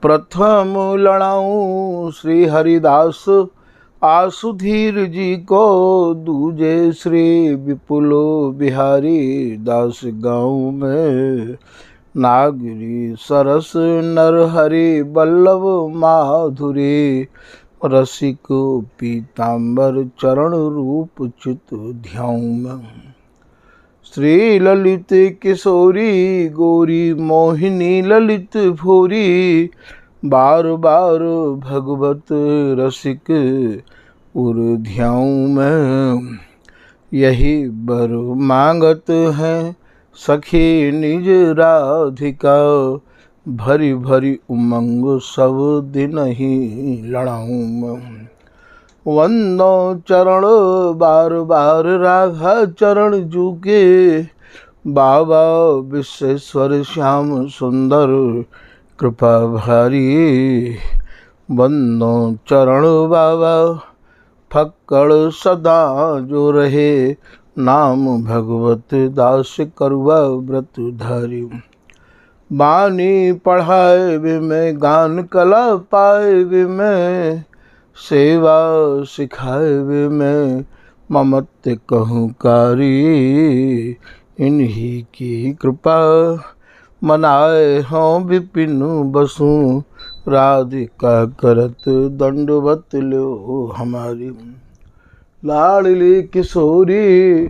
प्रथम लड़ाऊं श्री हरिदास आसुधीर जी को, दूजे श्री विपुल बिहारी दास गाँव में। नागरी सरस नरहरि बल्लभ माधुरी, रसिक पीताम्बर चरण रूप चित ध्याऊं। श्री ललित किशोरी गौरी मोहिनी ललित भूरी, बार बार भगवत रसिक उर ध्याऊं मैं। यही बर मांगत हैं सखी निज राधिका, भरी भरी उमंग सब दिन ही लड़ाऊं मैं। वंदो चरण बार बार राधा चरण जूके, बाबा विश्वेश्वर श्याम सुंदर कृपा भारी। वंदो चरण बाबा फक्कड़ सदा जो रहे, नाम भगवत दास करुआ व्रत धारी। बानी पढ़ाए वे में गान कला पाए वे में, सेवा सिखाए वे में ममत्व कहूँ कारी। इन्हीं की कृपा मनाए हों विपिन बसु, राधिका करत दंडवत लो हमारी। लाडली किशोरी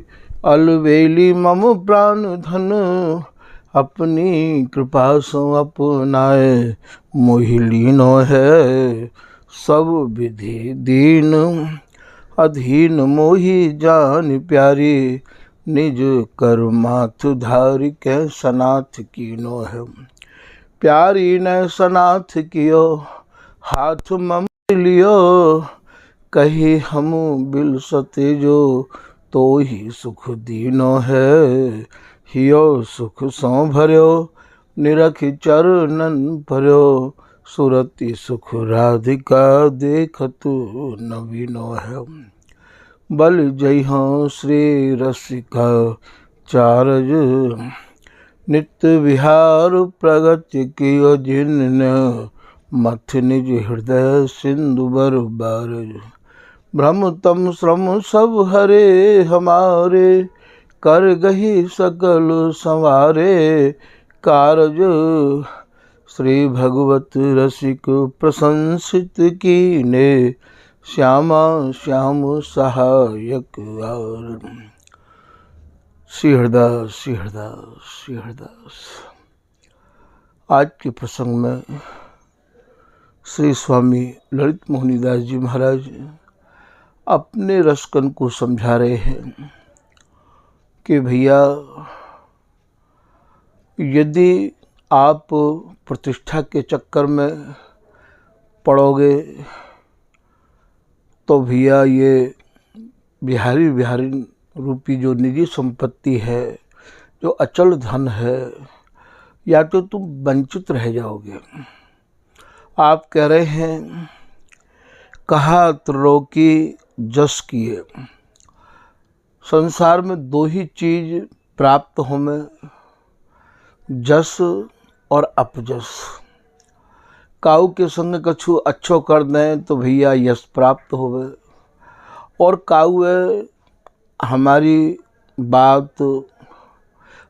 अलवेली मम प्राण धन, अपनी कृपा सो अपनाए मोहिलीनो है। सब विधि दीन अधीन मोहि जान प्यारी, निज कर माथ धारी के सनाथ कीनो है। प्यारी ने सनाथ कियो हाथ मम लियो, कही हम बिल सते जो तो ही सुख दीनो है। हियो सुख सो भर्यो निरख चरणन भर्यो, सुरति सुख राधिका देखत नवीनो है। बल जय हो श्री रसिका चारज, नित्य विहार प्रगति कियो जिन, मथ निज हृदय सिंधु बर बारज। भ्रम तम श्रम सब हरे हमारे, कर गही सकल संवारे। कारज श्री भगवत रसिक प्रशंसित कीने, श्यामा श्याम सहायक और। श्री हरिदास श्री हरिदास श्री हरिदास। आज के प्रसंग में श्री स्वामी ललित मोहनीदास जी महाराज अपने रसकन को समझा रहे हैं कि भैया यदि आप प्रतिष्ठा के चक्कर में पड़ोगे तो भैया ये बिहारी बिहारी रूपी जो निजी संपत्ति है, जो अचल धन है, या तो तुम वंचित रह जाओगे। आप कह रहे हैं कहा त्रिलोकी जस किए, संसार में दो ही चीज प्राप्त हो में, जस और अपजस। काऊ के संग कछु अच्छो कर दें तो भैया यश प्राप्त होवे, और काऊ हमारी बात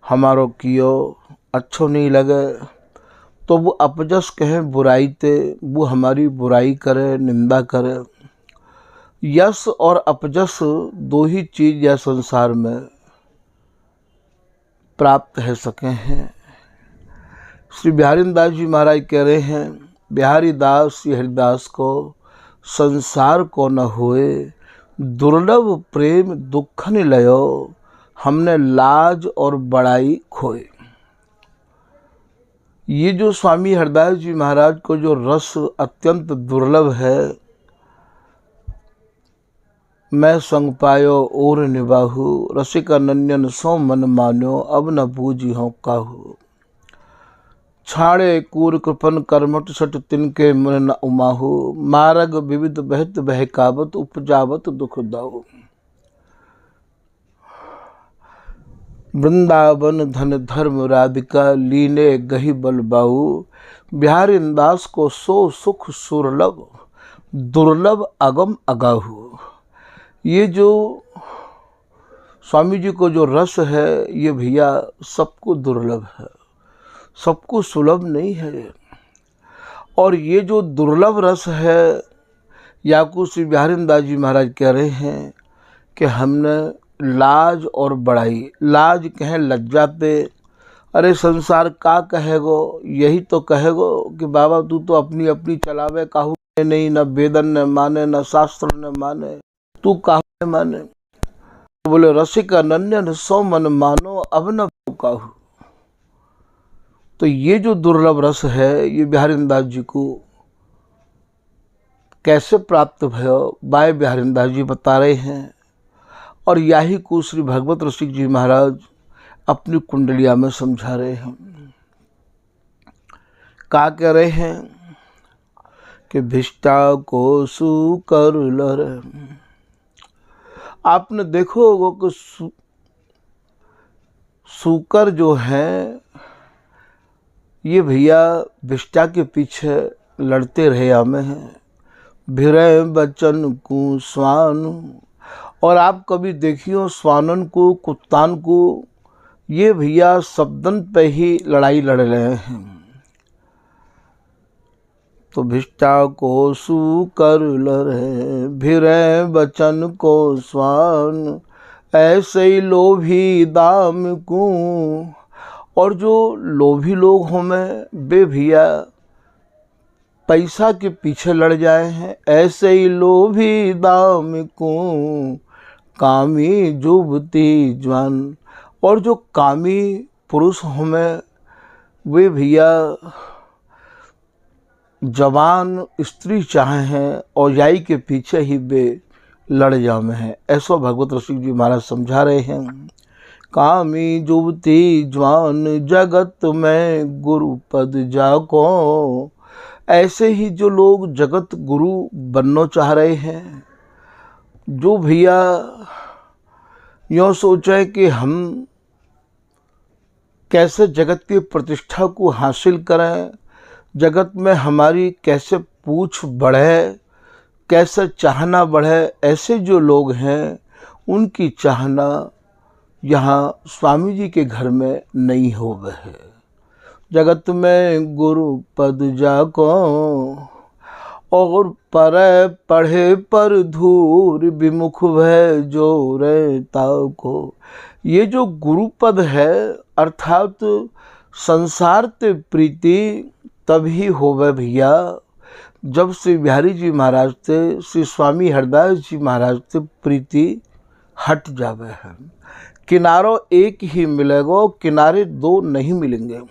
हमारो कियो अच्छो नहीं लगे तो वो अपजस कहें बुराई ते, वो हमारी बुराई करे निंदा करे। यश और अपजस दो ही चीज या संसार में प्राप्त है सके हैं। श्री बिहारी दास जी महाराज कह रहे हैं, बिहारी दास श्री हरिदास को संसार को न होए, दुर्लभ प्रेम दुखन लयो, हमने लाज और बड़ाई खोए। ये जो स्वामी हरिदास जी महाराज को जो रस अत्यंत दुर्लभ है, मैं संग पायो और निबाहु, रसिका नन्यन सो मन मान्यो, अब न बूझी हो काहू। छाड़े कूर कृपन कर्मट सट तिनके मन न उमाहु, मारग विविध बहत बहकावत, उपजावत दुख दाऊ। वृंदावन धन धर्म राधिका लीने गही बलबाऊ, बिहारी दास को सो सुख सुरलभ दुर्लभ अगम अगाहू। ये जो स्वामी जी को जो रस है ये भैया सबको दुर्लभ है, सबको सुलभ नहीं है। और ये जो दुर्लभ रस है, याकूब श्री बिहारी दास जी महाराज कह रहे हैं कि हमने लाज और बड़ाई, लाज कहें लज्जा पे, अरे संसार का कहेगो, यही तो कहेगो कि बाबा तू तो अपनी अपनी चलावे, काहू नहीं, न वेदन ने माने न शास्त्र ने माने, तू काहू ने माने। बोले रसिक अनन्य सौ मन मानो अब न काहू। तो ये जो दुर्लभ रस है ये बिहारी दास जी को कैसे प्राप्त भयो, बाय बिहारी दास जी बता रहे हैं। और यही को श्री भगवत रसिक जी महाराज अपनी कुंडलिया में समझा रहे हैं। क्या कह रहे हैं कि भिष्टा को सुकर लर। आपने देखो होगा कि सूकर जो है ये भैया भिष्टा के पीछे लड़ते रहे हमें हैं, भिरय बचन को स्वान। और आप कभी देखियो स्वानन को, कुत्तान को, ये भैया शब्दन पे ही लड़ाई लड़ रहे हैं। तो भिष्टा को सुकर लरे, भिरय बचन को स्वान, ऐसे ही लोभी दाम को। और जो लोभी लोग हों वे भैया पैसा के पीछे लड़ जाए हैं, ऐसे ही लोभी दाम को, कामी जुबती जवान। और जो कामी पुरुष हों वे भैया जवान स्त्री चाहे हैं और याई के पीछे ही वे लड़ जामे हैं। ऐसा भगवत रसिक जी महाराज समझा रहे हैं। कामी जुबती जवान जगत में गुरु पद जाको। ऐसे ही जो लोग जगत गुरु बनना चाह रहे हैं, जो भैया यूँ सोचे कि हम कैसे जगत की प्रतिष्ठा को हासिल करें, जगत में हमारी कैसे पूछ बढ़े, कैसे चाहना बढ़े, ऐसे जो लोग हैं उनकी चाहना यहाँ स्वामी जी के घर में नहीं हो है। जगत में गुरु पद जाको, और पर पढ़े पर धूर विमुख भय जो रे ताऊ को। ये जो गुरु पद है अर्थात संसार ते प्रीति तभी होवे भैया जब श्री बिहारी जी महाराज से, श्री स्वामी हरदास जी महाराज से प्रीति हट जावे है। किनारो एक ही मिलेगा, किनारे दो नहीं मिलेंगे।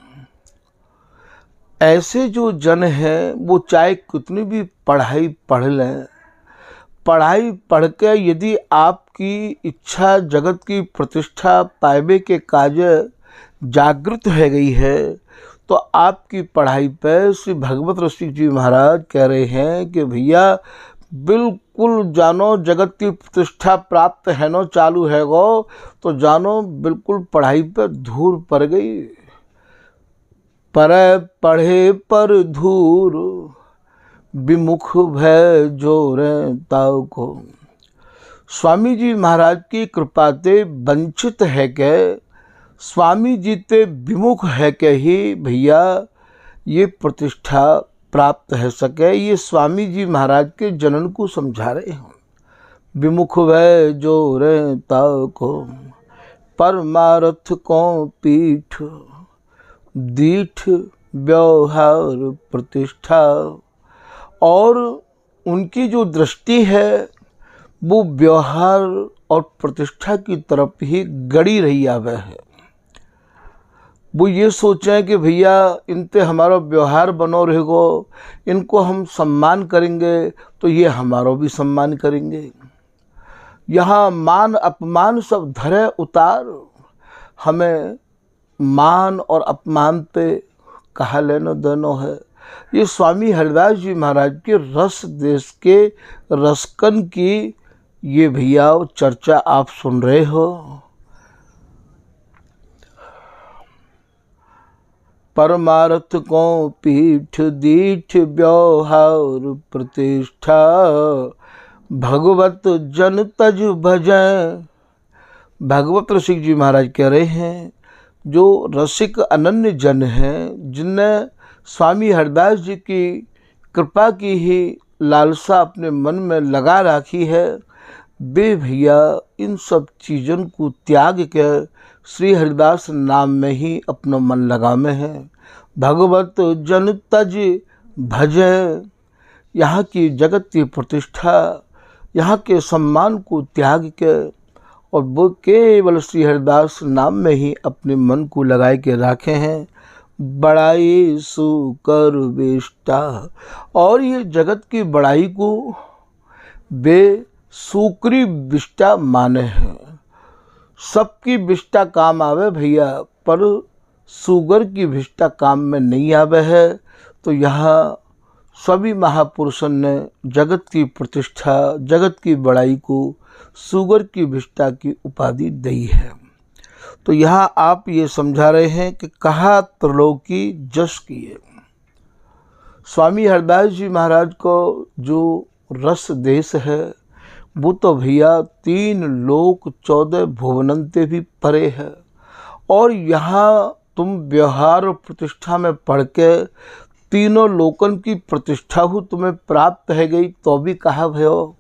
ऐसे जो जन हैं वो चाहे कितनी भी पढ़ाई पढ़ लें, पढ़ाई पढ़ के यदि आपकी इच्छा जगत की प्रतिष्ठा पाएबे के काज जागृत हो गई है, तो आपकी पढ़ाई पे श्री भगवत रसिक जी महाराज कह रहे हैं कि भैया बिल्कुल जानो जगत की प्रतिष्ठा प्राप्त है नो चालू है गो, तो जानो बिल्कुल पढ़ाई पे धूर पड़ गई। पर पढ़े पर धूर विमुख भय जोरे ताऊ को। स्वामी जी महाराज की कृपा ते वंचित है के, स्वामी जी ते विमुख है के ही भैया ये प्रतिष्ठा प्राप्त है सके। ये स्वामी जी महाराज के जनन को समझा रहे हैं। विमुख भय जोरे ताऊ को, परमार्थ को पीठ दीठ व्यवहार प्रतिष्ठा। और उनकी जो दृष्टि है वो व्यवहार और प्रतिष्ठा की तरफ ही गड़ी रही आवे है। वो ये सोचें कि भैया इनते हमारा व्यवहार बनो रहेगो, इनको हम सम्मान करेंगे तो ये हमारा भी सम्मान करेंगे। यहाँ मान अपमान सब धरे उतार, हमें मान और अपमान पे कहा लेनो देनो है। ये स्वामी हरदास जी महाराज के रस देश के रसकन की ये भैया चर्चा आप सुन रहे हो। परमार्थ को पीठ दीठ व्यवहार प्रतिष्ठा, भगवत जन तज भजै। भगवत रसिक जी महाराज कह रहे हैं, जो रसिक अनन्य जन हैं, जिनने स्वामी हरदास जी की कृपा की ही लालसा अपने मन में लगा रखी है, वे भैया इन सब चीज़ों को त्याग कर श्री हरिदास नाम में ही अपना मन लगावे हैं। भगवत जन तज भजै, यहाँ की जगत की प्रतिष्ठा, यहाँ के सम्मान को त्याग के और वो केवल श्री हरिदास नाम में ही अपने मन को लगाए के रखे हैं। बड़ाई सुकर विष्टा, और ये जगत की बड़ाई को वे सुकरी विष्टा माने हैं। सबकी विष्टा काम आवे भैया, पर सुगर की विष्टा काम में नहीं आवे है। तो यहाँ सभी महापुरुषों ने जगत की प्रतिष्ठा, जगत की बड़ाई को सुगर की विष्टा की उपाधि दी है। तो यहाँ आप ये समझा रहे हैं कि कहा त्रिलोकी जस किए। स्वामी हरदास जी महाराज को जो रस देश है, वो तो भैया 3 लोक 14 भुवनंते भी परे है। और यहाँ तुम व्यवहार और प्रतिष्ठा में पढ़ के तीनों लोकन की प्रतिष्ठा हो तुम्हें प्राप्त है गई, तो भी कहा भयो,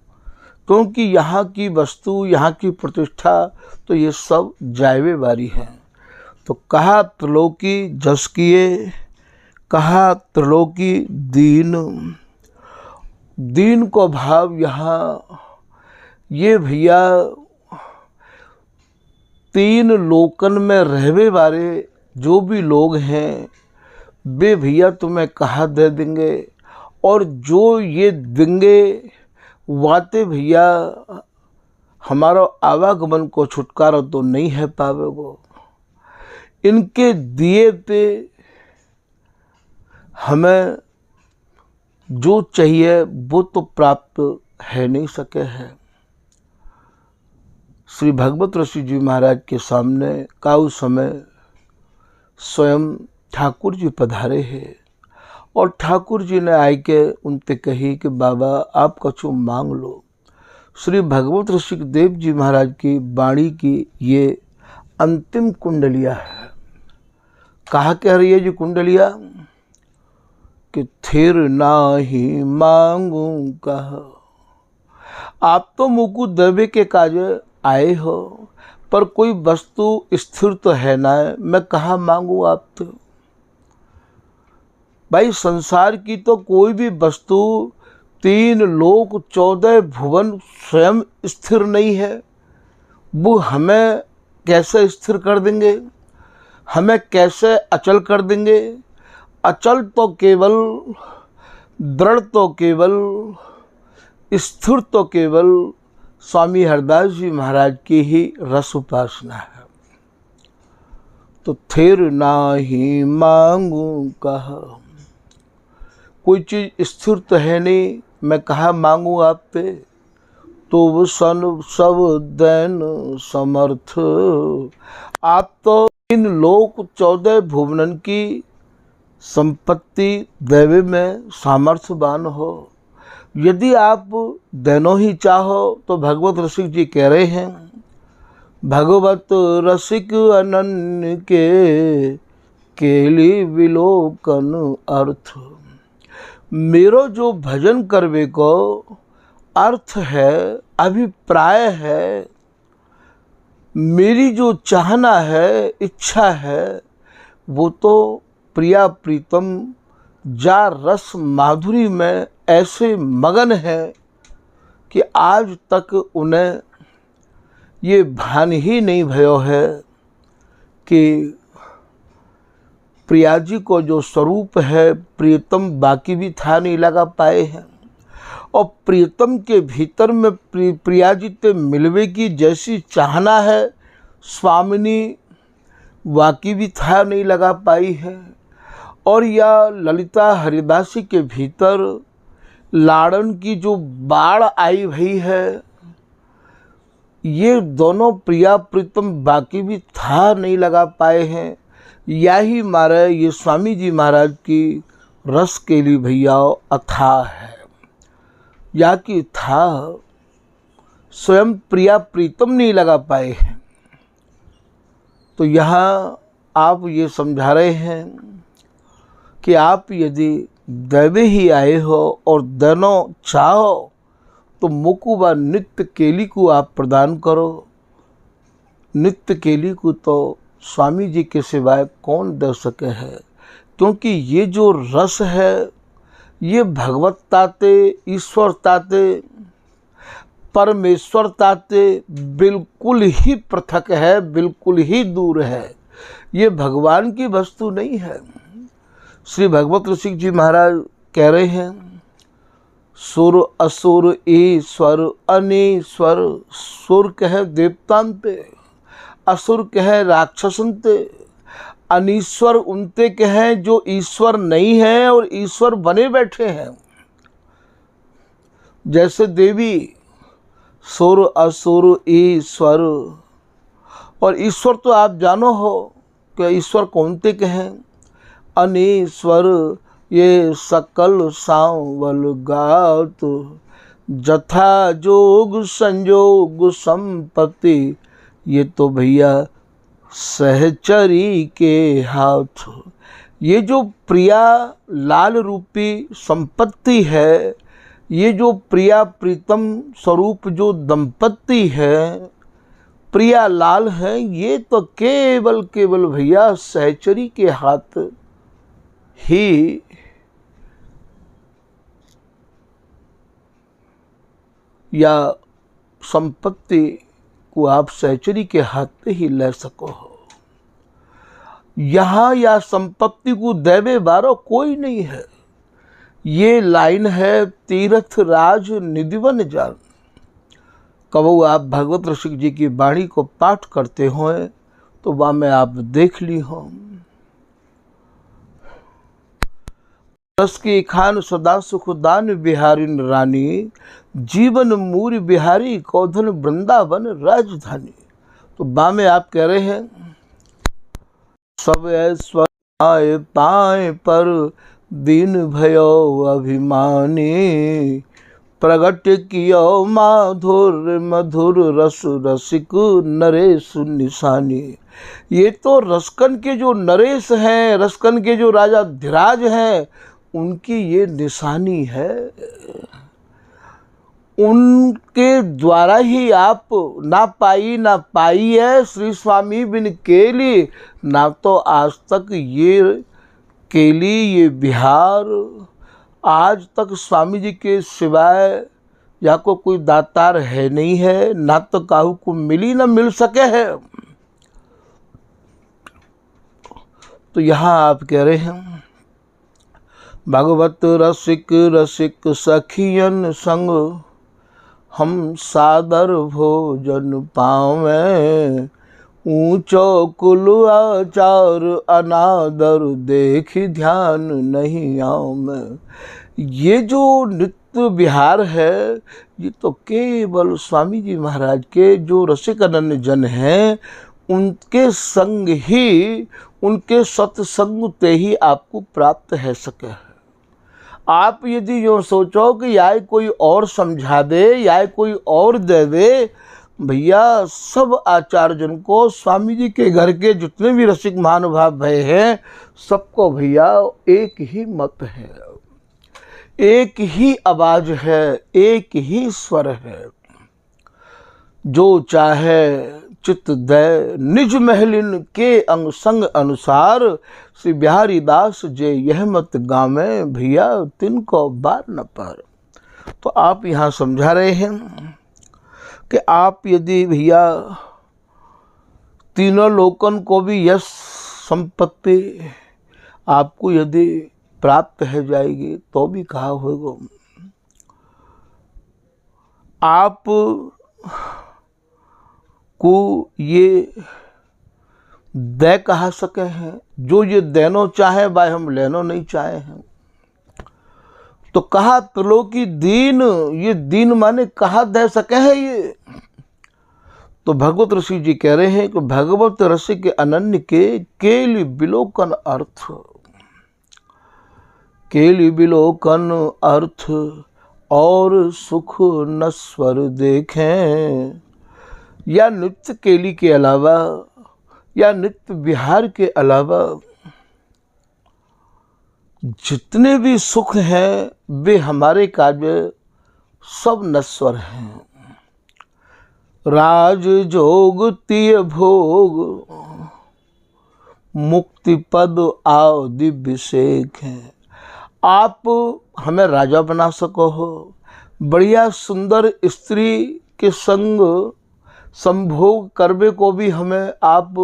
क्योंकि यहाँ की वस्तु, यहाँ की प्रतिष्ठा तो ये सब जायवे वाली है। तो कहा त्रिलोकी जस किए, कहा त्रिलोकी दीन। दीन को भाव यहाँ ये भैया 3 लोकन में रहने वाले जो भी लोग हैं, वे भैया तुम्हें कहा दे देंगे। और जो ये देंगे वाते भैया हमारा आवागमन को छुटकारा तो नहीं है पावेगो। इनके दिए पे हमें जो चाहिए वो तो प्राप्त है नहीं सके है। श्री भगवत ऋषि जी महाराज के सामने काउ समय स्वयं ठाकुर जी पधारे हैं, और ठाकुर जी ने आए के उनसे कही कि बाबा आप कछु मांग लो। श्री भगवत ऋषि देव जी महाराज की वाणी की ये अंतिम कुंडलिया है। कहा कह रही है जी कुंडलिया कि थिर नाही मांगू कहा। आप तो मुकु देवे के काजे आए हो, पर कोई वस्तु स्थिर तो है ना, मैं कहाँ मांगू आप तो। भाई संसार की तो कोई भी वस्तु 3 लोक 14 भुवन स्वयं स्थिर नहीं है। वो हमें कैसे स्थिर कर देंगे, हमें कैसे अचल कर देंगे। अचल तो केवल, दृढ़ तो केवल, स्थिर तो केवल स्वामी हरदास जी महाराज की ही रस उपासना है। तो थिर नाही मांगू कहा, कोई चीज़ स्थिर तो है नहीं, मैं कहाँ मांगू आप पे। तो वो सन सब दैन समर्थ, आप तो 3 लोक 14 भुवनन की संपत्ति देवे में सामर्थ्यवान हो। यदि आप देनों ही चाहो तो भगवत रसिक जी कह रहे हैं, भगवत रसिक अनन्य के केली विलोकन अर्थ। मेरो जो भजन करवे को अर्थ है, अभिप्राय है, मेरी जो चाहना है, इच्छा है, वो तो प्रिया प्रीतम जा रस माधुरी में ऐसे मगन है कि आज तक उन्हें ये भान ही नहीं भयो है कि प्रिया जी को जो स्वरूप है प्रियतम बाकी भी था नहीं लगा पाए हैं। और प्रियतम के भीतर में प्रिया जी ते मिलवे की जैसी चाहना है स्वामिनी वाकी भी था नहीं लगा पाई है। और या ललिता हरिदासी के भीतर लाड़न की जो बाढ़ आई भई है, ये दोनों प्रिया प्रीतम बाकी भी था नहीं लगा पाए हैं। यही महाराज ये स्वामी जी महाराज की रस के लिए भैया अथाह है। या कि था स्वयं प्रिया प्रीतम नहीं लगा पाए हैं। तो यहाँ आप ये समझा रहे हैं कि आप यदि दैवे ही आए हो और दोनों चाहो तो मुकुबा नित्य केली को आप प्रदान करो। नित्य केली को तो स्वामी जी के सिवाय कौन दे सके है, क्योंकि ये जो रस है ये भगवत ताते, ईश्वर ताते, परमेश्वर ताते बिल्कुल ही पृथक है, बिल्कुल ही दूर है। ये भगवान की वस्तु नहीं है। श्री भगवत ऋषिक जी महाराज कह रहे हैं, सुर असुर ईश्वर अनीश्वर। सुर कहे देवतांते, असुर कहे राक्षसंते, अनीश्वर उनते कहे जो ईश्वर नहीं है और ईश्वर बने बैठे हैं। जैसे देवी सुर असुर ईश्वर, और ईश्वर तो आप जानो हो कि ईश्वर कौनते कहें। अनीश्वर ये सकल सांवल गात, जथा जोग संजोग संपत्ति। ये तो भैया सहचरी के हाथ। ये जो प्रिया लाल रूपी संपत्ति है, ये जो प्रिया प्रीतम स्वरूप जो दंपत्ति है, प्रिया लाल है, ये तो केवल केवल भैया सहचरी के हाथ ही या संपत्ति को आप सहचरी के हाथ पे ही ले सको हो। यहाँ या संपत्ति को देवे बारो कोई नहीं है। ये लाइन है तीर्थ राज निधिवन जान। कबू आप भगवत ऋषिक जी की वाणी को पाठ करते हो तो वह में आप देख ली हो। रस की खान सदा सुखदान बिहारिन रानी, जीवन मूरी बिहारी कौधन वृंदावन राजधानी। तो बा में आप कह रहे हैं, सब ऐश्वर्य पाए पर दीन भयो अभिमानी, प्रगट कियो माधुर मधुर रस रसिक नरेश निशानी। ये तो रसकन के जो नरेश हैं, रसकन के जो राजा धीराज हैं, उनकी ये निशानी है। उनके द्वारा ही आप ना पाई है श्री स्वामी बिन केली। ना तो आज तक ये केली, ये बिहार आज तक स्वामी जी के सिवाय या को कोई दातार है नहीं है, ना तो काहू को मिली ना मिल सके है। तो यहाँ आप कह रहे हैं, भगवत रसिक रसिक सखियन संग, हम सादर भोजन पावें, ऊंचो कुल आचार अनादर देखी ध्यान नहीं आवें। ये जो नित्य विहार है, ये तो केवल स्वामी जी महाराज के जो रसिक अनन्य जन हैं, उनके संग ही, उनके सत्संग ते ही आपको प्राप्त है सके। आप यदि यो सोचो कि या कोई और समझा दे या कोई और दे दे, भैया सब आचार्यजन को, स्वामी जी के घर के जितने भी रसिक महानुभाव भय हैं, सबको भैया एक ही मत है, एक ही आवाज है, एक ही स्वर है। जो चाहे चित्त दय निज महलिन के अंग संग अनुसार, श्री बिहारी दास जे यह मत गावे, भैया तिनको बार न पार। तो आप यहाँ समझा रहे हैं कि आप यदि भैया तीनों लोकन को भी यश संपत्ति आपको यदि प्राप्त है जाएगी तो भी कहा होगा, आप को ये दे कहा सके हैं। जो ये देनो चाहे भाई हम लेनो नहीं चाहे हैं। तो कहा त्रिलोकी दीन, ये दीन माने कहा दे सके हैं। ये तो भगवत ऋषि जी कह रहे हैं कि भगवत रस के अनन्य के केलि विलोकन अर्थ, केलि विलोकन अर्थ और सुख नस्वर देखें। या नित्य केली के अलावा या नित्य विहार के अलावा जितने भी सुख हैं वे हमारे कार्य सब नश्वर हैं। राज जोग तिय भोग मुक्ति पद आओ दिव्य शेख हैं। आप हमें राजा बना सको हो, बढ़िया सुंदर स्त्री के संग संभोग करने को भी हमें आप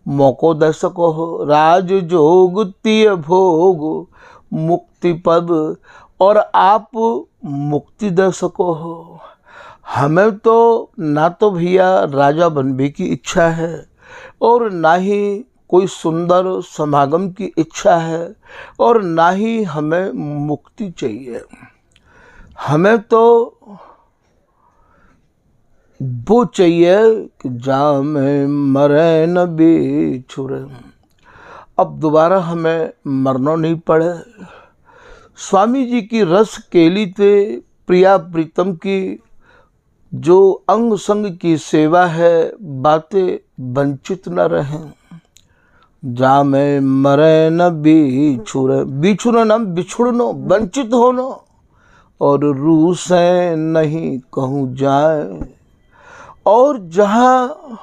मौको दे सको हो। राज जोग तिय भोग मुक्ति पद, और आप मुक्ति दे सको हो। हमें तो ना तो भैया राजा बनने की इच्छा है और ना ही कोई सुंदर समागम की इच्छा है और ना ही हमें मुक्ति चाहिए। हमें तो वो चाहिए कि जा में मरे न बिछुरे, अब दोबारा हमें मरना नहीं पड़े। स्वामी जी की रस केली थे प्रिया प्रीतम की जो अंग संग की सेवा है, बातें वंचित न रहें। जा में मरे न बिछुरे, बिछुरे न बिछुड़नो, वंचित होनो, और रूह से नहीं कहूँ जाए। और जहाँ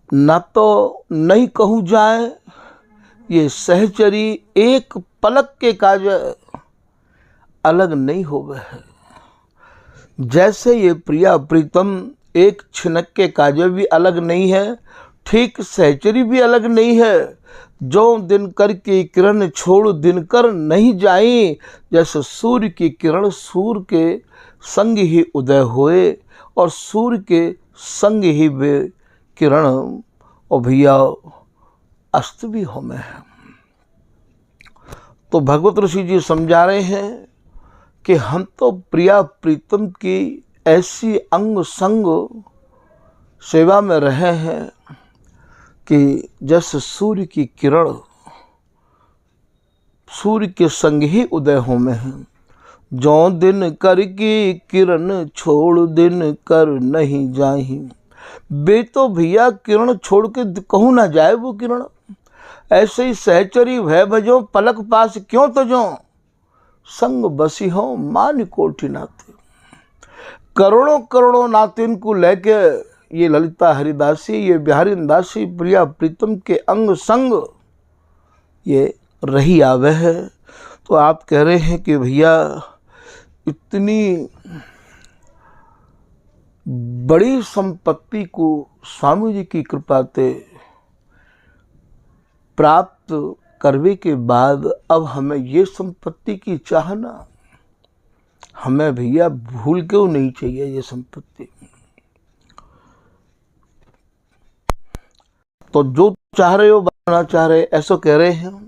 न तो नहीं कहूँ जाए, ये सहचरी एक पलक के काज अलग नहीं होवे है। जैसे ये प्रिया प्रीतम एक छिनक के काज भी अलग नहीं है, ठीक सहचरी भी अलग नहीं है। जो दिनकर की किरण छोड़ दिनकर नहीं जाई, जैसे सूर्य की किरण सूर्य के संग ही उदय होए और सूर्य के संग ही वे किरण और भैया अस्त भी हो में है। तो भगवत ऋषि जी समझा रहे हैं कि हम तो प्रिया प्रीतम की ऐसी अंग संग सेवा में रहे हैं कि जैसे सूर्य की किरण सूर्य के संग ही उदय हो में है। जो दिन कर की किरण छोड़ दिन कर नहीं जाही, बे तो भैया किरण छोड़ के कहूँ ना जाए वो किरण। ऐसे ही सहचरी भय भजो पलक पास क्यों तजो, संग बसी हो मान कोठी नाते। करोड़ों करोड़ों नातिन को लेके ये ललिता हरिदासी, ये बिहारी दासी प्रिया प्रीतम के अंग संग ये रही आवे है। तो आप कह रहे हैं कि भैया इतनी बड़ी संपत्ति को स्वामी जी की कृपा से प्राप्त करने के बाद अब हमें ये संपत्ति की चाहना, हमें भैया भूल क्यों नहीं चाहिए ये संपत्ति। तो जो चाह रहे हो बनना चाह रहे ऐसा कह रहे हैं।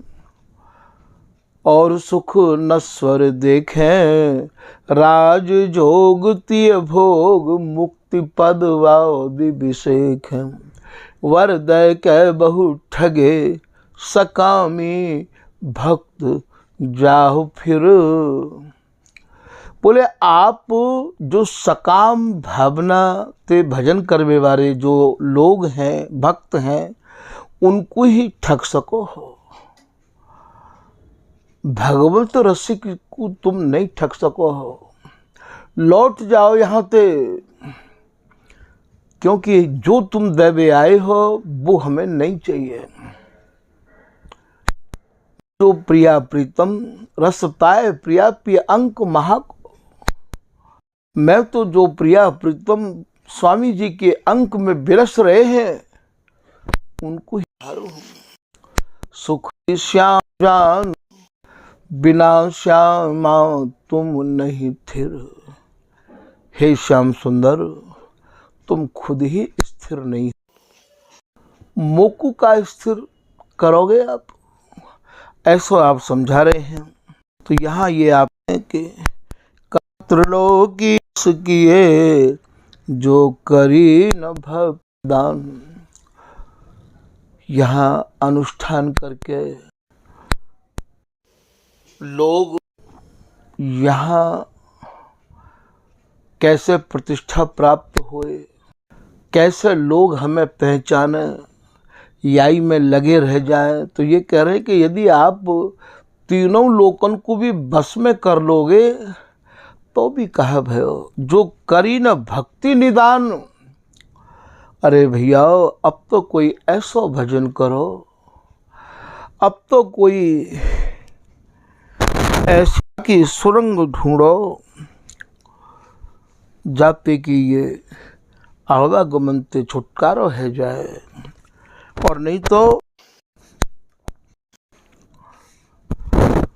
और सुख नस्वर देखें राज जोग तिय भोग मुक्ति पद वाओ दिभिषेक। वर दय के बहु ठगे सकामी भक्त जाहु फिर। बोले आप जो सकाम भावना ते भजन करने वाले जो लोग हैं, भक्त हैं, उनको ही ठग सको हो। भगवत रसिक को तुम नहीं ठग सको हो। लौट जाओ यहाँ से, क्योंकि जो तुम देवे आए हो वो हमें नहीं चाहिए। जो प्रिया प्रीतम रस पाए प्रिया प्रिय अंक महाक। मैं तो जो प्रिया प्रीतम स्वामी जी के अंक में बिरस रहे हैं उनको ही हारो। सुख श्याम जान बिना श्यामा तुम नहीं थिर। हे श्याम सुंदर तुम खुद ही स्थिर नहीं, मोकू का स्थिर करोगे आप, ऐसा आप समझा रहे हैं। तो यहाँ ये आप कि त्रिलोकी किए जो करी न भक्तदान। यहाँ अनुष्ठान करके लोग यहाँ कैसे प्रतिष्ठा प्राप्त होए, कैसे लोग हमें पहचाने, याई में लगे रह जाएं। तो ये कह रहे हैं कि यदि आप तीनों लोकन को भी बस में कर लोगे तो भी कहा भयो, जो करी न भक्ति निदान। अरे भैया, अब तो कोई ऐसा भजन करो, अब तो कोई ऐसी की सुरंग ढूंढो जाते कि ये आवागमन से छुटकारा है जाए। और नहीं तो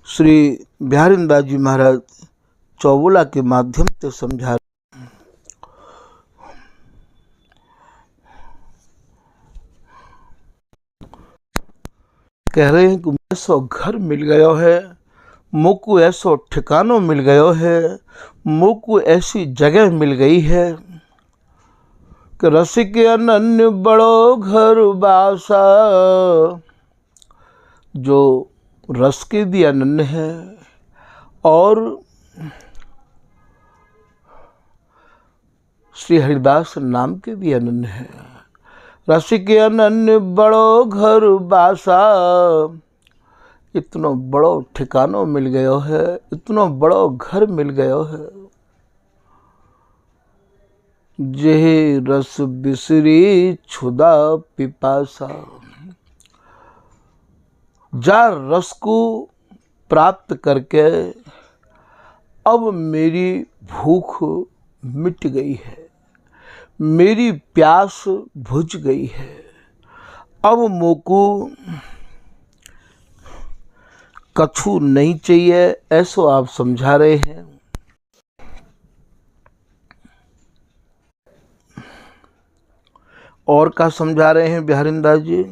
श्री बिहारींदास जी महाराज चौबोला के माध्यम से समझा, कह रहे हैं कि ऐसा घर मिल गया है, मुझको ऐसा ठिकाना मिल गया है, मुझको ऐसी जगह मिल गई है कि रसिक अनन्य बड़ो घर बासा। जो रस के भी अनन्य है और श्री हरिदास नाम के भी अनन्य है। रसिक अनन्य बड़ो घर बासा, इतना बड़ो ठिकाना मिल गया है, इतना बड़ो घर मिल गया है। जेहि रस बिसरी क्षुदा पिपासा। जा रस को प्राप्त करके अब मेरी भूख मिट गई है, मेरी प्यास बुझ गई है। अब मोको कछु नहीं चाहिए, ऐसो आप समझा रहे हैं। और क्या समझा रहे हैं बिहारींदास जी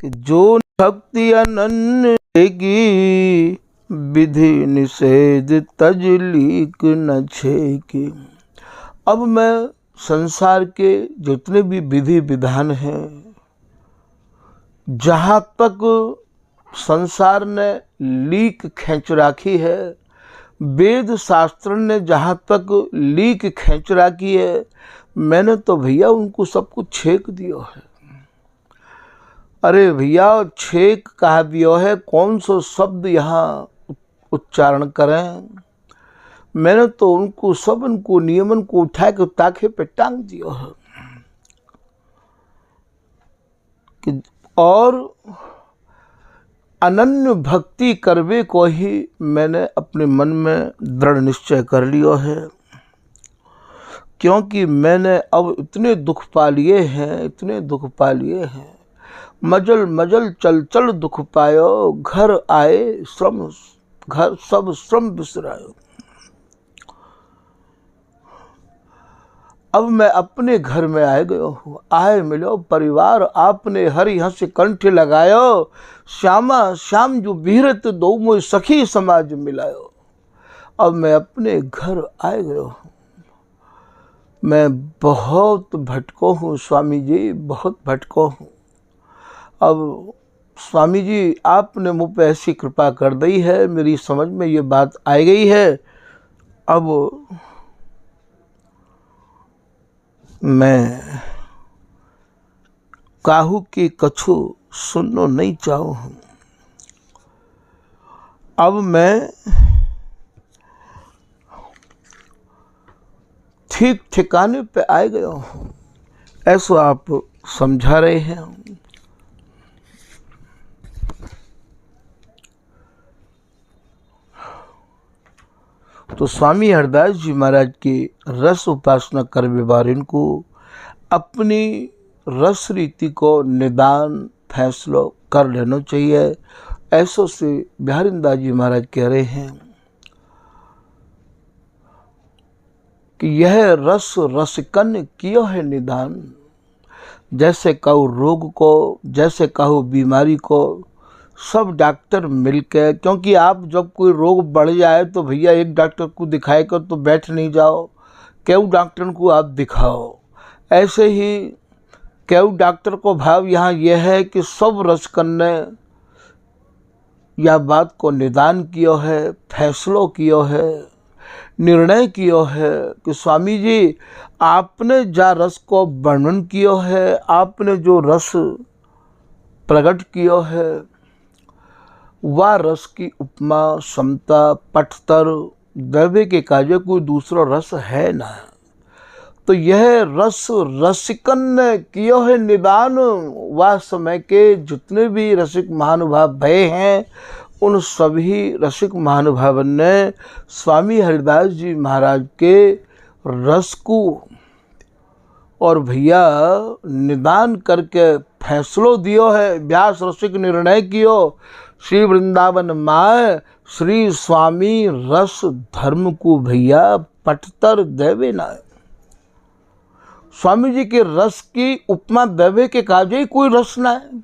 कि जो भक्ति अनन्य की विधि निषेध तजलीक न छेकी। अब मैं संसार के जितने भी विधि विधान हैं, जहाँ तक संसार ने लीक खींच राखी है, वेद शास्त्र ने जहाँ तक लीक खींच राखी है, मैंने तो भैया उनको सब कुछ छेक दिया है। अरे भैया, छेक कहा दिया है, कौन सा शब्द यहाँ उच्चारण करें। मैंने तो उनको सब उनको नियमन को उठा के ताखे पे टांग दिया है कि और अनन्य भक्ति करवे को ही मैंने अपने मन में दृढ़ निश्चय कर लिया है। क्योंकि मैंने अब इतने दुख पा लिए हैं, इतने दुख पा लिए हैं। मजल मजल चल चल दुख पायो, घर आए श्रम घर सब श्रम बिसरायो। अब मैं अपने घर में आए गयो हूँ, आए मिलो परिवार आपने हरि हंस कंठ लगायो। श्यामा श्याम जो बिहरत दो मोय सखी समाज मिलायो। अब मैं अपने घर आए गयो हूँ। मैं बहुत भटको हूँ स्वामी जी, बहुत भटको हूँ। अब स्वामी जी आपने मुझ पे ऐसी कृपा कर दी है, मेरी समझ में ये बात आ गई है। अब मैं काहू की कछु सुननो नहीं चाहूँ। अब मैं ठीक ठिकाने पे आ गया हूँ, ऐसा आप समझा रहे हैं। तो स्वामी हरदास जी महाराज की रस उपासना करने वाले को अपनी रस रीति को निदान फैसला कर लेना चाहिए। ऐसो से बिहारींदास जी महाराज कह रहे हैं कि यह रस रसिकन कियो है निदान। जैसे कहूँ रोग को, जैसे कहूँ बीमारी को सब डॉक्टर मिलकर, क्योंकि आप जब कोई रोग बढ़ जाए तो भैया एक डॉक्टर को दिखाए कर तो बैठ नहीं जाओ, कई डॉक्टर को आप दिखाओ। ऐसे ही कई डॉक्टर को भाव यहाँ यह है कि सब रसिकन ने यह बात को निदान किया है, फैसलो किया है, निर्णय किया है कि स्वामी जी आपने जा रस को वर्णन किया है, आपने जो रस प्रकट किया है वह रस की उपमा समता पटतर द्रव्य के कार्य कोई दूसरा रस है ना। तो यह रस रसिकन ने किया है निदान। वह समय के जितने भी रसिक महानुभाव भय हैं उन सभी रसिक महानुभावन ने स्वामी हरिदास जी महाराज के रस को और भैया निदान करके फैसलो दियो है। व्यास रसिक निर्णय कियो श्री वृंदावन माय श्री स्वामी रस धर्म को भैया पटतर देवे ना। स्वामी जी के रस की उपमा देवे के काजे ही कोई रस ना है।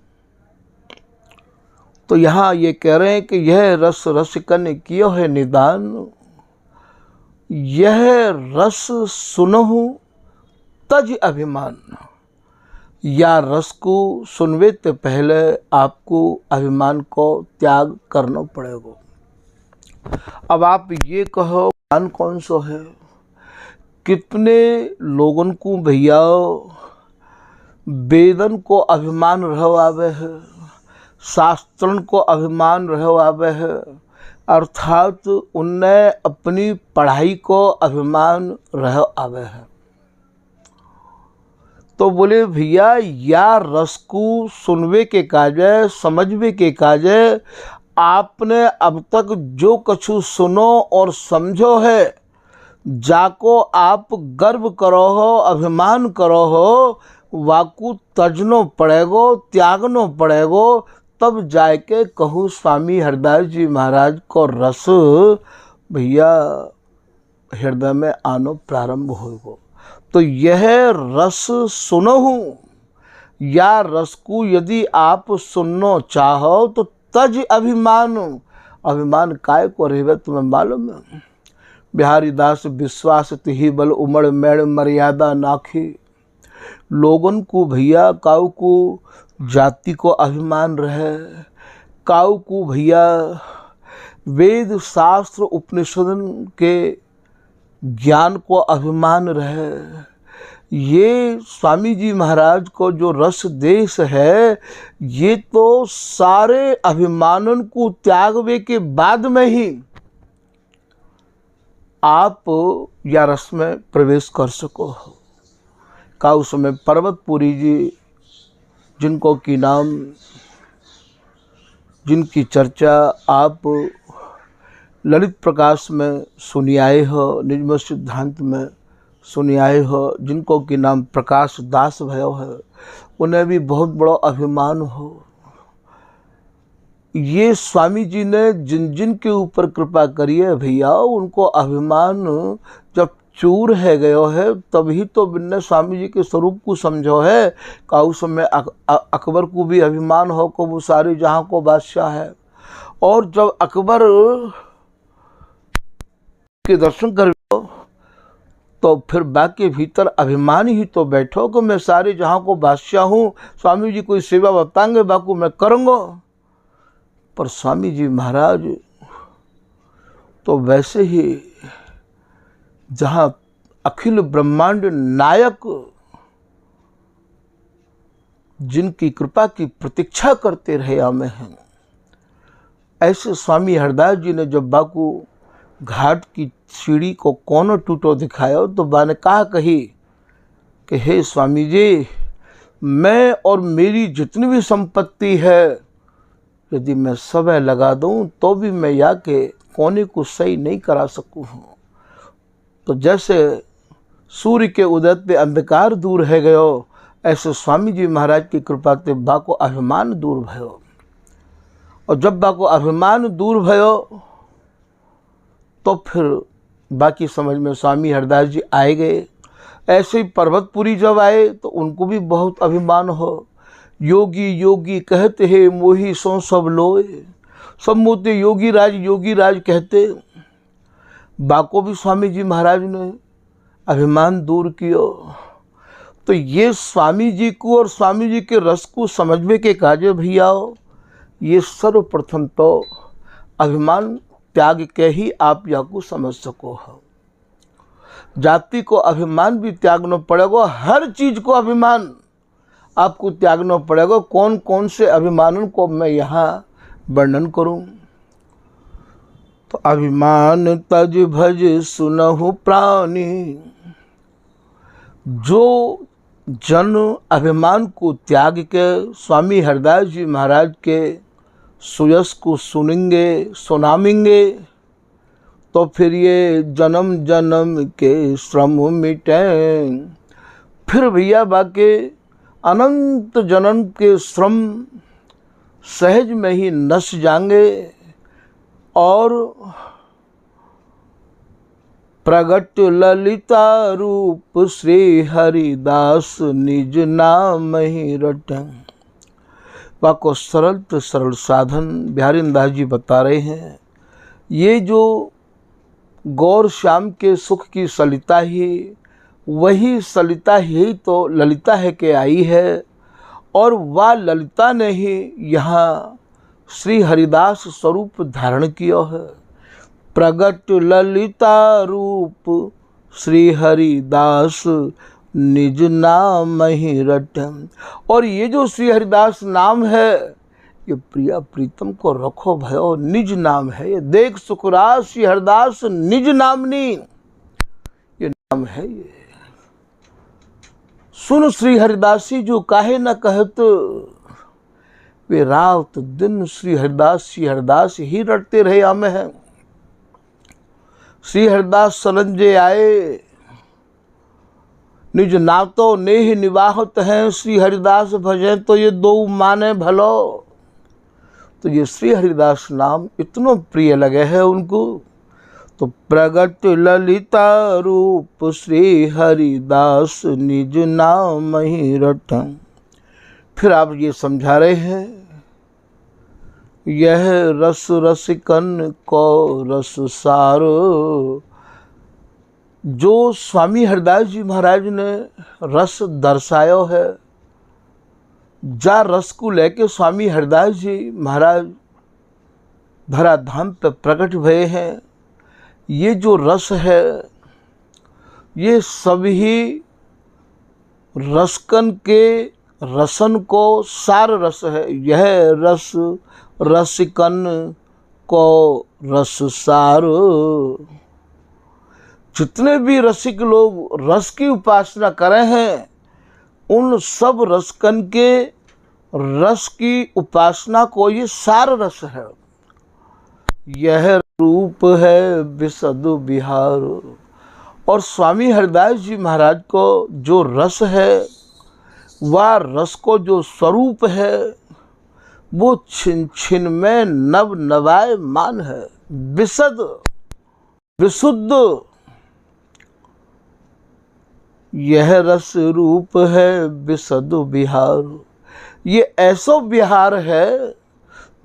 तो यहाँ ये कह रहे हैं कि यह रस रसिकन कियो है निदान, यह रस सुनहु तज अभिमान। या रस को सुनवे तो पहले आपको अभिमान को त्याग करना पड़ेगा। अब आप ये कहो अभिमान कौन सा है। कितने लोगों को भैया वेदन को अभिमान रह आवे है, शास्त्रन को अभिमान रह आवे है, अर्थात उनने अपनी पढ़ाई को अभिमान रह आवे है। तो बोले भैया या रस को सुनवे के काजे समझवे के काजे आपने अब तक जो कछु सुनो और समझो है जाको आप गर्व करो हो अभिमान करो हो वाकू तजनो पड़ेगो त्यागनो पड़ेगो, तब जाके कहूँ स्वामी हरिदास जी महाराज को रस भैया हृदय में आनो प्रारंभ होगो। तो यह रस सुनहु या रस को यदि आप सुनना चाहो तो तज अभिमान। अभिमान काय को रहे तुम्हें मालूम है। बिहारी दास विश्वास तिही बल उमड़ मेड़ मर्यादा नाखी। लोगन को भैया काऊ को जाति को अभिमान रहे, काऊ को भैया वेद शास्त्र उपनिषदन के ज्ञान को अभिमान रहे। ये स्वामी जी महाराज को जो रस देश है ये तो सारे अभिमानन को त्यागवे के बाद में ही आप या रस में प्रवेश कर सको। का उस समय पर्वतपुरी जी जिनको की नाम जिनकी चर्चा आप ललित प्रकाश में सुनी आए हो, निजमत सिद्धांत में सुनी आए हो, जिनको की नाम प्रकाश दास भयो है, उन्हें भी बहुत बड़ा अभिमान हो। ये स्वामी जी ने जिन जिन के ऊपर कृपा करी है भैया उनको अभिमान जब चूर है गयो है तभी तो बिन्ने स्वामी जी के स्वरूप को समझो है। का उस समय अकबर को भी अभिमान हो को वो सारे जहाँ को बादशाह है, और जब अकबर के दर्शन कर तो फिर बाकी भीतर अभिमान ही तो बैठो कि मैं सारे जहाँ को बादशाह हूँ, स्वामी जी कोई सेवा बताएंगे बाकू मैं करूँगा। पर स्वामी जी महाराज तो वैसे ही जहाँ अखिल ब्रह्मांड नायक जिनकी कृपा की प्रतीक्षा करते रहे हमें हैं, ऐसे स्वामी हरिदास जी ने जब बाकू घाट की सीढ़ी को कोनों टूटो दिखाया तो बा ने कहा कही कि हे स्वामी जी, मैं और मेरी जितनी भी संपत्ति है यदि मैं समय लगा दूं तो भी मैं या के कोने को सही नहीं करा सकूं। तो जैसे सूर्य के उदय पे अंधकार दूर है गयो, ऐसे स्वामी जी महाराज की कृपा से बा को अभिमान दूर भयो। और जब बा को अभिमान दूर भयो तो फिर बाकी समझ में स्वामी हरिदास जी आए गए। ऐसे ही पर्वतपुरी जब आए तो उनको भी बहुत अभिमान हो योगी योगी कहते हैं मोही सो सब लोए, सब मोते योगी राज कहते। बाको भी स्वामी जी महाराज ने अभिमान दूर किया। तो ये स्वामी जी को और स्वामी जी के रस को समझने के काजे भैया, ये सर्वप्रथम तो अभिमान त्याग के ही आप या को समझ सको हो। जाति को अभिमान भी त्यागना पड़ेगा, हर चीज को अभिमान आपको त्यागना पड़ेगा। कौन कौन से अभिमानों को मैं यहाँ वर्णन करूं। तो अभिमान तज भज सुनहु प्राणी, जो जन अभिमान को त्याग के स्वामी हरिदास जी महाराज के सुयस को सुनेंगे सुनामेंगे, तो फिर ये जन्म जन्म के श्रम मिटें। फिर भैया बाके अनंत जन्म के श्रम सहज में ही नस जाएंगे। और प्रगट ललिता रूप श्री हरिदास निज नाम ही रटं। वाको सरल तो सरल साधन बिहारी दास जी बता रहे हैं। ये जो गौर श्याम के सुख की सलिता ही, वही सलिता ही तो ललिता है के आई है। और वह ललिता ने ही यहाँ श्री हरिदास स्वरूप धारण किया है। प्रगट ललिता रूप श्री हरिदास निज नाम ही रटं। और ये जो श्री हरिदास नाम है, ये प्रिया प्रीतम को रखो भयो निज नाम है। ये देख सुखराज श्री हरिदास निज नामनी, ये नाम है। ये सुन श्री हरिदासी जो काहे न कहत, वे रात दिन श्री हरिदास ही रटते रहे हमें हैं। श्री हरिदास सलंजे आए, निज नातो नेह निवाहत हैं। श्री हरिदास भजे तो ये दो माने भलो। तो ये श्री हरिदास नाम इतना प्रिय लगे है उनको। तो प्रगट ललिता रूप श्री हरिदास निज नाम ही रटं। फिर आप ये समझा रहे हैं, यह रस रसिकन को रस सारो। जो स्वामी हरिदास जी महाराज ने रस दर्शायो है, जा रस को लेके स्वामी हरिदास जी महाराज धराधाम पे प्रकट भये हैं। ये जो रस है, ये सभी रसकन के रसन को सार रस है। यह रस रसिकन को रस सार। जितने भी रसिक लोग रस की उपासना करे हैं, उन सब रसकन के रस की उपासना को ये सार रस है। यह रूप है विशद बिहार। और स्वामी हरिदास जी महाराज को जो रस है, वह रस को जो स्वरूप है, वो छिन छिन में नव नवाय मान है। विशद विशुद्ध यह रस रूप है विशद बिहार। ये ऐसा बिहार है,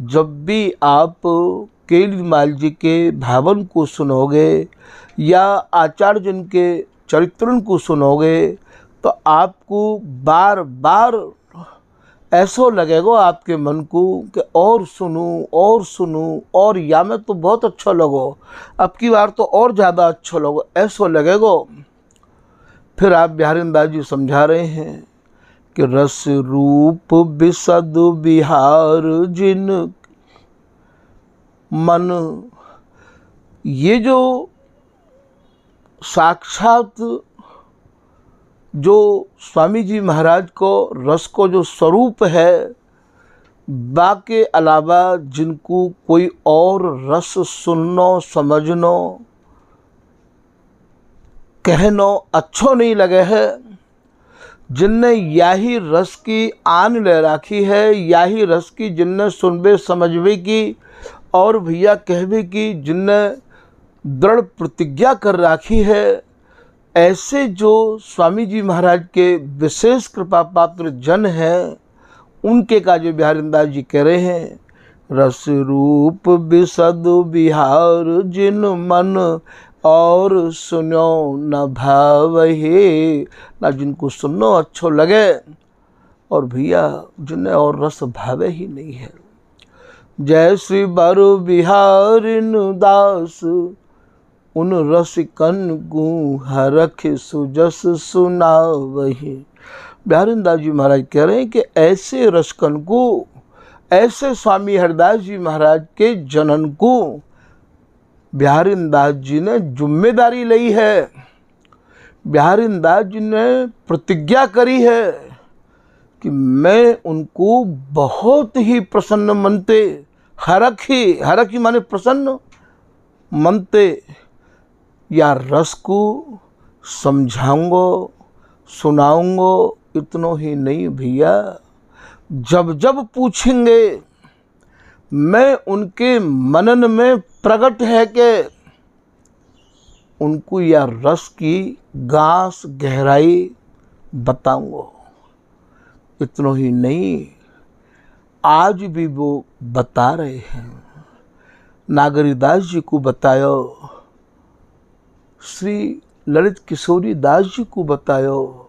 जब भी आप केलीमाल जी के भावन को सुनोगे या आचार्य जन के चरित्रन को सुनोगे, तो आपको बार बार ऐसा लगेगा आपके मन को कि और सुनूं और या में तो बहुत अच्छा लगो, अब की बार तो और ज़्यादा अच्छा लगो, ऐसा लगेगा। फिर आप बिहारी दास जी समझा रहे हैं कि रस रूप विशद बिहार जिन मन। ये जो साक्षात जो स्वामी जी महाराज को रस को जो स्वरूप है, बाके अलावा जिनको कोई और रस सुननो समझनो कहनो अच्छो नहीं लगे है, जिनने यही रस की आन ले राखी है, यही रस की जिनने सुनबे समझबे की और भैया कहबे की जिनने दृढ़ प्रतिज्ञा कर राखी है, ऐसे जो स्वामी जी महाराज के विशेष कृपा पात्र जन हैं, उनके का जो बिहारीदास जी कह रहे हैं, रस रूप विशद बिहार जिन मन और सुनो न भावहे, ना जिनको सुनो अच्छो लगे और भैया जिन्हें और रस भावे ही नहीं है। जय श्री बारो बिहारिन दास उन रसिकन को हरख सुजस सुनावहि। बिहारीदास जी महाराज कह रहे हैं कि ऐसे रसिकन को, ऐसे स्वामी हरिदास जी महाराज के जनन को बिहारीदास जी ने जिम्मेदारी ली है। बिहारीदास जी ने प्रतिज्ञा करी है कि मैं उनको बहुत ही प्रसन्न मनते, हरखी माने प्रसन्न मनते या रस को समझाऊंगो सुनाऊंगो। इतनो ही नहीं भैया, जब जब पूछेंगे मैं उनके मनन में प्रकट है कि उनको या रस की गांस गहराई बताऊंगो। इतनो ही नहीं, आज भी वो बता रहे हैं। नागरीदास जी को बतायो, श्री ललित किशोरी दास जी को बतायो,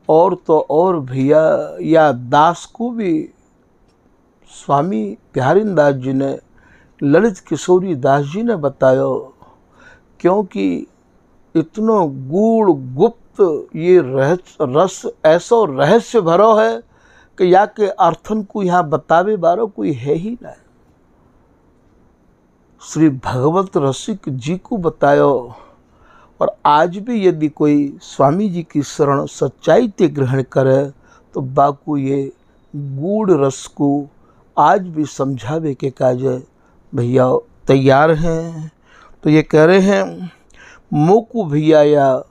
और तो और भैया या दास को भी स्वामी बिहारीदास जी ने, ललित किशोरी दास जी ने बतायो। क्योंकि इतनो गूढ़ गुप्त ये रस ऐसो रहस्य भरो है कि या के अर्थन को यहाँ बतावे बारो कोई है ही ना। श्री भगवत रसिक जी को बतायो। और आज भी यदि कोई स्वामी जी की शरण सच्चाई ते ग्रहण करे तो बाकू ये गूढ़ रस को आज भी समझावे के काज भैया तैयार हैं। तो ये कह रहे हैं, मोकू भैया या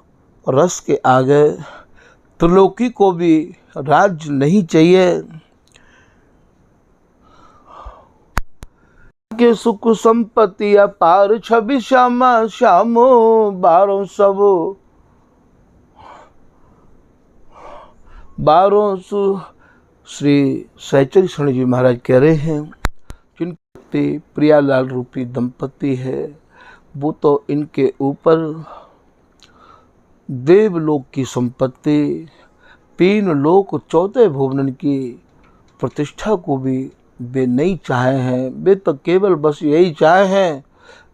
रस के आगे त्रिलोकी को भी राज नहीं चाहिए। के सुख संपत्ति अपार छवि श्यामा श्यामो बारों सब बारों सु। श्री सहचरी शरण जी महाराज कह रहे हैं, जिनके प्रियालाल रूपी दंपति है वो तो इनके ऊपर देवलोक की संपत्ति, 3 लोक 14 भुवन की प्रतिष्ठा को भी वे नहीं चाहे हैं। वे तो केवल बस यही चाहे हैं,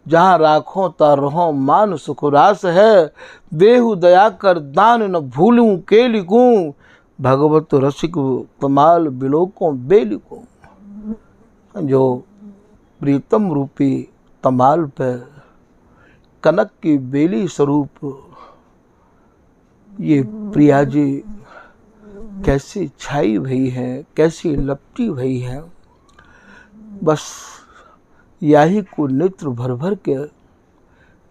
जहाँ राखों ता रहो मान सुखरास है, देहु दया कर दान न भूलूं के लिखूं, भगवत रसिक कमाल बिलोकों बेलिकों। जो प्रीतम रूपी तमाल पर कनक की बेली स्वरूप ये प्रिया जी कैसी छाई भई है, कैसी लपटी भई है। बस यही को नेत्र भर भर के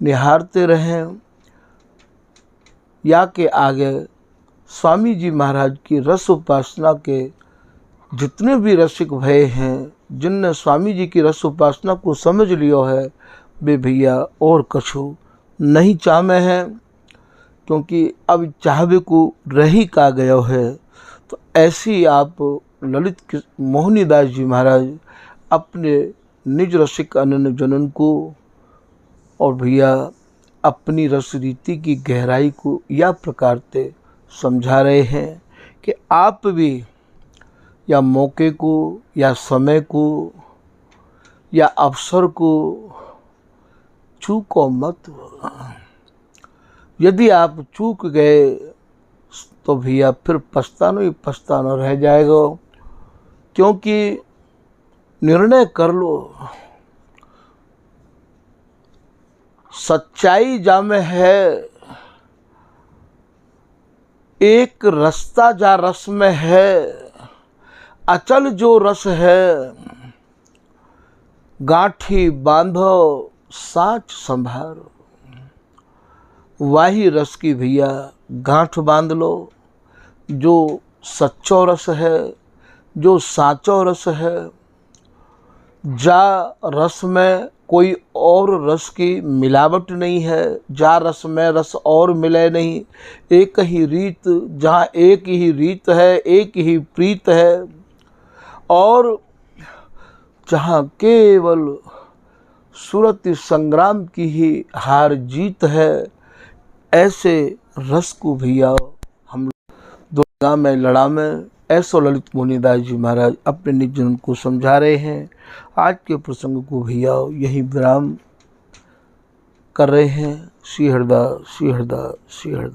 निहारते रहें। या के आगे स्वामी जी महाराज की रस उपासना के जितने भी रसिक भय हैं, जिनने स्वामी जी की रस उपासना को समझ लियो है, वे भैया और कछु नहीं चाहमे हैं। क्योंकि अब चाहवे को रही का गयो है। तो ऐसी आप ललित मोहनीदास जी महाराज अपने निज रसिक अनन्य जनन को और भैया अपनी रस रीति की गहराई को या प्रकार से समझा रहे हैं कि आप भी या मौके को या समय को या अवसर को चूको मत। यदि आप चूक गए तो भैया फिर पछताना ही पछताना रह जाएगा। क्योंकि निर्णय कर लो, सच्चाई जामे है, एक रास्ता जा रस में है, अचल जो रस है, गांठी बांधो साच संभारो। वाही रस की भैया गांठ बांध लो, जो सच्चो रस है, जो साचो रस है। जा रस में कोई और रस की मिलावट नहीं है, जा रस में रस और मिले नहीं। एक ही रीत, जहाँ एक ही रीत है, एक ही प्रीत है, और जहाँ केवल सुरति संग्राम की ही हार जीत है। ऐसे रस को भैया हम दुर्गा में लड़ा में, ऐसो ललित मुनिदास जी महाराज अपने निज जन को समझा रहे हैं। आज के प्रसंग को भैया यही विराम कर रहे हैं। श्री हरदा, श्री हरदा, श्री हरदा।